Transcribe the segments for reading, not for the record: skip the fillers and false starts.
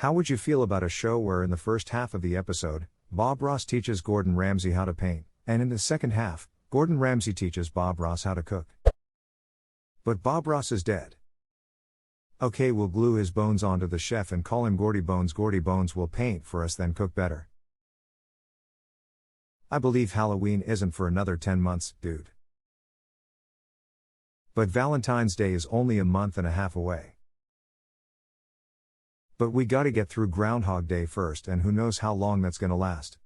How would you feel about a show where in the first half of the episode, Bob Ross teaches Gordon Ramsay how to paint, and in the second half, Gordon Ramsay teaches Bob Ross how to cook? But Bob Ross is dead. Okay, we'll glue his bones onto the chef and call him Gordy Bones. Gordy Bones will paint for us, then cook better. I believe Halloween isn't for another 10 months, dude. But Valentine's Day is only a month and a half away. But we gotta get through Groundhog Day first, and who knows how long that's gonna last.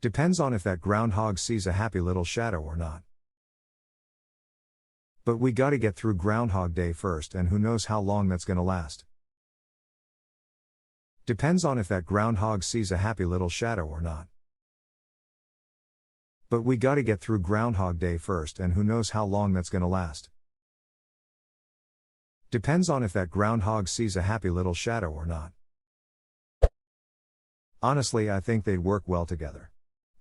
Depends on if that groundhog sees a happy little shadow or not. But we gotta get through Groundhog Day first, and who knows how long that's gonna last. Depends on if that groundhog sees a happy little shadow or not. But we gotta get through Groundhog Day first, and who knows how long that's gonna last. Depends on if that groundhog sees a happy little shadow or not. Honestly, I think they'd work well together.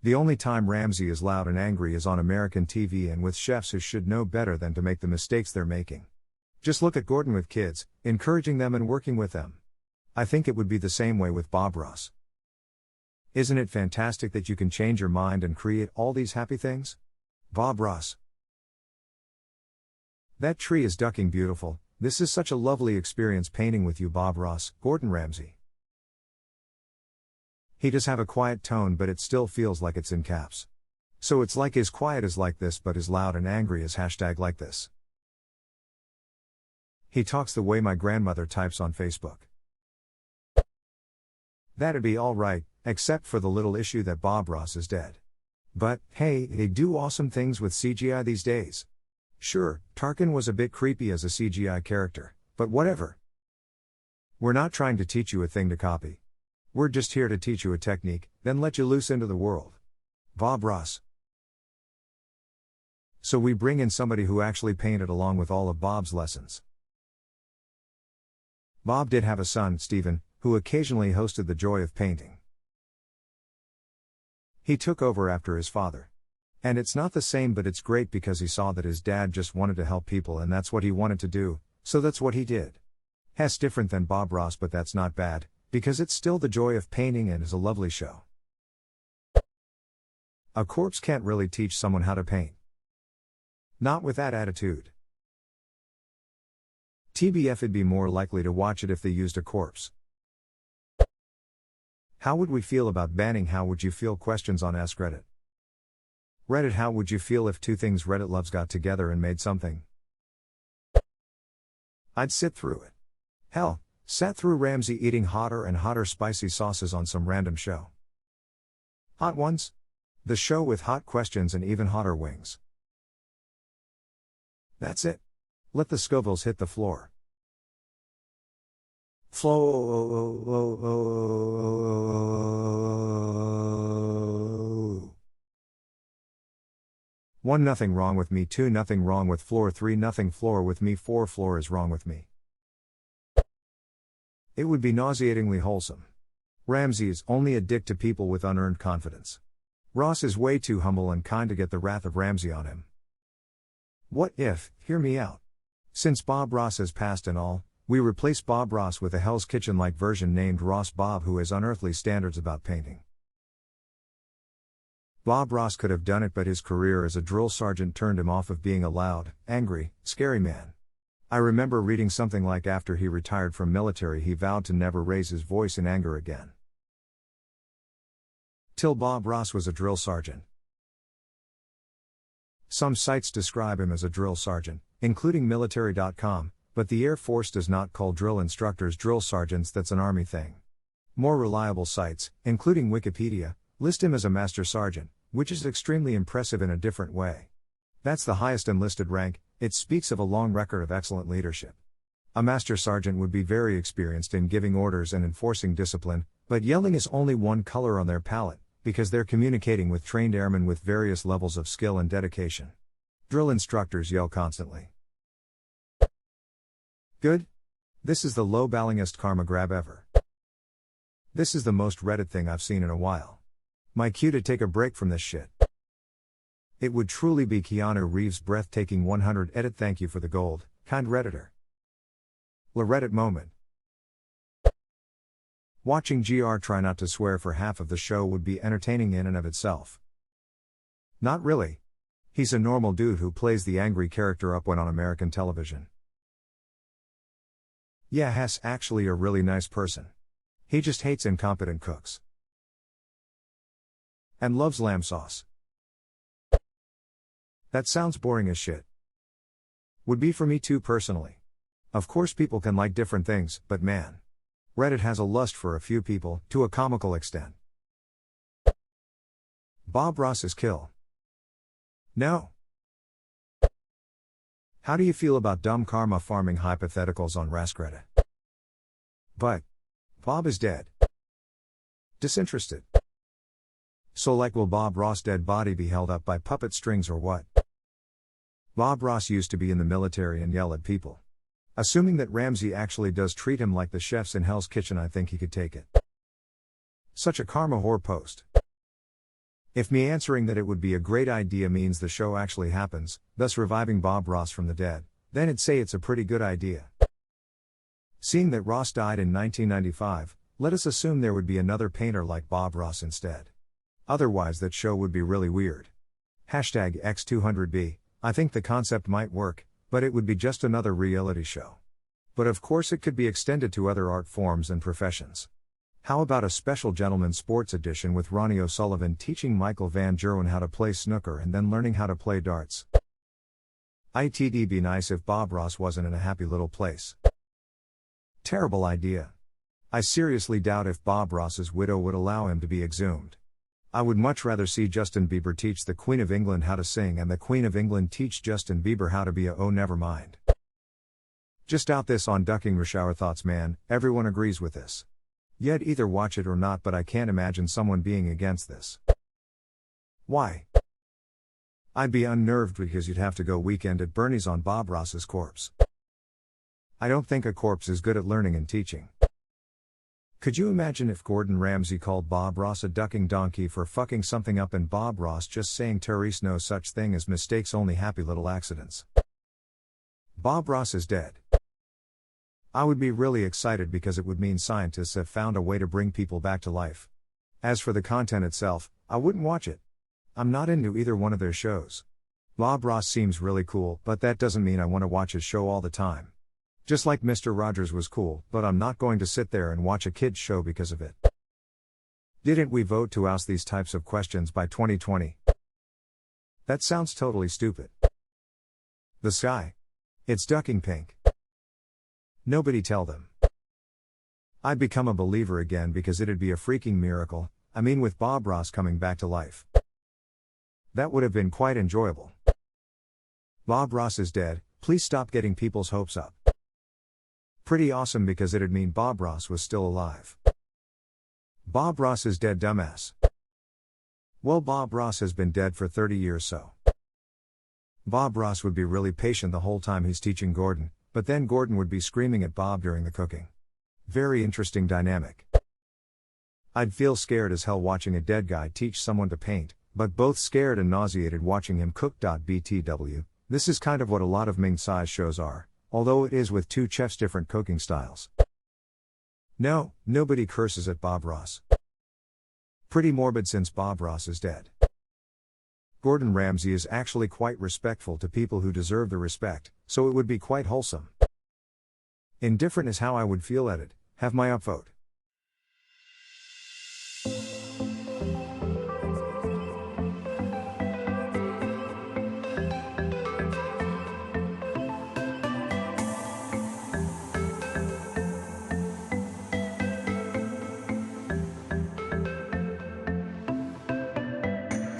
The only time Ramsay is loud and angry is on American TV and with chefs who should know better than to make the mistakes they're making. Just look at Gordon with kids, encouraging them and working with them. I think it would be the same way with Bob Ross. Isn't it fantastic that you can change your mind and create all these happy things? Bob Ross. That tree is ducking beautiful. This is such a lovely experience painting with you, Bob Ross. Gordon Ramsay. He does have a quiet tone, but it still feels like it's in caps. So it's like his quiet is like this, but his loud and angry is #like this. He talks the way my grandmother types on Facebook. That'd be alright, except for the little issue that Bob Ross is dead. But, hey, they do awesome things with CGI these days. Sure, Tarkin was a bit creepy as a CGI character, but whatever. We're not trying to teach you a thing to copy. We're just here to teach you a technique, then let you loose into the world. Bob Ross. So we bring in somebody who actually painted along with all of Bob's lessons. Bob did have a son, Stephen, who occasionally hosted The Joy of Painting. He took over after his father. And it's not the same, but it's great because he saw that his dad just wanted to help people and that's what he wanted to do, so that's what he did. Hess different than Bob Ross, but that's not bad, because it's still The Joy of Painting and is a lovely show. A corpse can't really teach someone how to paint. Not with that attitude. TBF, it'd be more likely to watch it if they used a corpse. How would we feel about banning How Would You Feel questions on AskReddit? Reddit, how would you feel if two things Reddit loves got together and made something? I'd sit through it. Hell, sat through Ramsay eating hotter and hotter spicy sauces on some random show. Hot Ones? The show with hot questions and even hotter wings. That's it. Let the Scovilles hit the floor. One, nothing wrong with me. 2, nothing wrong with floor. 3, nothing floor with me. 4, floor is wrong with me. It would be nauseatingly wholesome. Ramsay is only a dick to people with unearned confidence. Ross is way too humble and kind to get the wrath of Ramsay on him. What if, hear me out. Since Bob Ross has passed and all, we replace Bob Ross with a Hell's Kitchen-like version named Ross Bob who has unearthly standards about painting. Bob Ross could have done it, but his career as a drill sergeant turned him off of being a loud, angry, scary man. I remember reading something like after he retired from military he vowed to never raise his voice in anger again. Till Bob Ross was a drill sergeant. Some sites describe him as a drill sergeant, including military.com, but the Air Force does not call drill instructors drill sergeants. That's an Army thing. More reliable sites, including Wikipedia, list him as a master sergeant, which is extremely impressive in a different way. That's the highest enlisted rank. It speaks of a long record of excellent leadership. A master sergeant would be very experienced in giving orders and enforcing discipline, but yelling is only one color on their palette, because they're communicating with trained airmen with various levels of skill and dedication. Drill instructors yell constantly. Good? This is the low-ballingest karma grab ever. This is the most Reddit thing I've seen in a while. My cue to take a break from this shit. It would truly be Keanu Reeves' breathtaking 100 edit. Thank you for the gold, kind Redditor. La Reddit moment. Watching GR try not to swear for half of the show would be entertaining in and of itself. Not really. He's a normal dude who plays the angry character up when on American television. Yeah, Hess actually a really nice person. He just hates incompetent cooks. And loves lamb sauce. That sounds boring as shit. Would be for me too personally. Of course people can like different things, but man. Reddit has a lust for a few people, to a comical extent. Bob Ross's kill. No. How do you feel about dumb karma farming hypotheticals on AskReddit? But Bob is dead. Disinterested. So like, will Bob Ross' dead body be held up by puppet strings or what? Bob Ross used to be in the military and yell at people. Assuming that Ramsey actually does treat him like the chefs in Hell's Kitchen, I think he could take it. Such a karma whore post. If me answering that it would be a great idea means the show actually happens, thus reviving Bob Ross from the dead, then I'd say it's a pretty good idea. Seeing that Ross died in 1995, let us assume there would be another painter like Bob Ross instead. Otherwise that show would be really weird. Hashtag X200B, I think the concept might work, but it would be just another reality show. But of course it could be extended to other art forms and professions. How about a special gentleman sports edition with Ronnie O'Sullivan teaching Michael Van Gerwen how to play snooker and then learning how to play darts? It'd be nice if Bob Ross wasn't in a happy little place. Terrible idea. I seriously doubt if Bob Ross's widow would allow him to be exhumed. I would much rather see Justin Bieber teach the Queen of England how to sing and the Queen of England teach Justin Bieber how to be a oh never mind. Just out this on Ducking Rush Hour Thoughts, man, everyone agrees with this. Yet either watch it or not, but I can't imagine someone being against this. Why? I'd be unnerved because you'd have to go weekend at Bernie's on Bob Ross's corpse. I don't think a corpse is good at learning and teaching. Could you imagine if Gordon Ramsay called Bob Ross a ducking donkey for fucking something up and Bob Ross just saying "Terese, no such thing as mistakes, only happy little accidents"? Bob Ross is dead. I would be really excited because it would mean scientists have found a way to bring people back to life. As for the content itself, I wouldn't watch it. I'm not into either one of their shows. Bob Ross seems really cool, but that doesn't mean I want to watch his show all the time. Just like Mr. Rogers was cool, but I'm not going to sit there and watch a kid's show because of it. Didn't we vote to ask these types of questions by 2020? That sounds totally stupid. The sky. It's ducking pink. Nobody tell them. I'd become a believer again because it'd be a freaking miracle, I mean with Bob Ross coming back to life. That would have been quite enjoyable. Bob Ross is dead, please stop getting people's hopes up. Pretty awesome because it'd mean Bob Ross was still alive. Bob Ross is dead, dumbass. Well, Bob Ross has been dead for 30 years, so. Bob Ross would be really patient the whole time he's teaching Gordon, but then Gordon would be screaming at Bob during the cooking. Very interesting dynamic. I'd feel scared as hell watching a dead guy teach someone to paint, but both scared and nauseated watching him cook. BTW, this is kind of what a lot of Ming-size shows are, although it is with two chefs' different cooking styles. No, nobody curses at Bob Ross. Pretty morbid since Bob Ross is dead. Gordon Ramsay is actually quite respectful to people who deserve the respect, so it would be quite wholesome. Indifferent is how I would feel at it, have my upvote.